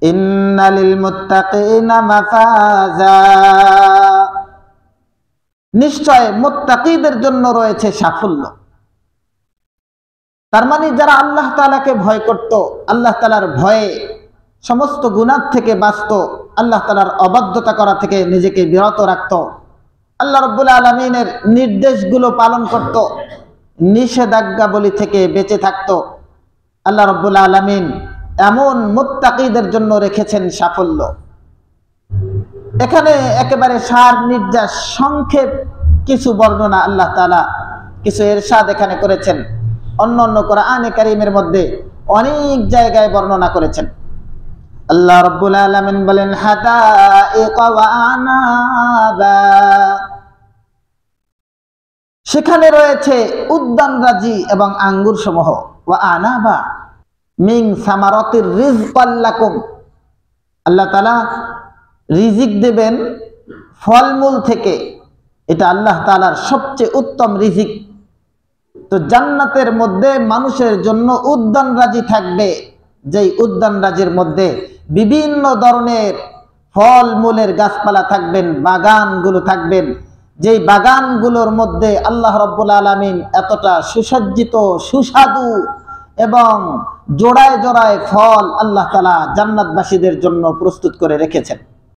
ইন্না লিল মুত্তাকিনা মাফাজা, নিশ্চয় মুত্তাকিদের জন্য রয়েছে সাফল্য। তার মানে যারা আল্লাহ তাআলাকে ভয় করত, আল্লাহ তাআলার ভয়ে সমস্ত গুনাহ থেকে বাঁচত, আল্লাহ তাআলার অবাধ্যতা করা থেকে নিজেকে বিরত রাখত, আল্লাহ রাব্বুল আলামিনের নির্দেশগুলো পালন করত, নিষেধাজ্ঞাবলী থেকে বেঁচে থাকত, আল্লাহ রাব্বুল আলামিন এমন মুত্তাকিদের জন্য রেখেছেন সাফল্য। এখানে একেবারে সার নির্যাস সংক্ষেপ কিছু বর্ণনা আল্লাহ তাআলা কিছু ইরশাদ এখানে করেছেন, অন্য কোরআনে কারীমের মধ্যে অনেক জায়গায় বর্ণনা করেছেন। আল্লাহ রাব্বুল আলামিন বলেন হাদাইকা ওয়া আনাবা, সেখানে রয়েছে উদ্যানরাজি এবং আঙ্গুর সমূহ, ওয়া আনাবা মিন সামারাতির রিজকাল লাকুম, আল্লাহ তাআলা রিজিক দেবেন ফলমূল থেকে, এটা আল্লাহ তাআলার সবচেয়ে উত্তম রিজিক। তো জান্নাতের মধ্যে মানুষের জন্য উদ্যানরাজি থাকবে, যেই উদ্যানরাজির মধ্যে বিভিন্ন ধরনের ফলমূলের গাছপালা থাকবেন, বাগানগুলো থাকবেন, যেই বাগানগুলোর মধ্যে আল্লাহ রাব্বুল আলামিন এতটা সুসজ্জিত সুস্বাদু এবং জোড়ায় জোড়ায় ফল আল্লাহ তাআলা জান্নাতবাসীদের জন্য প্রস্তুত করে রেখেছেন।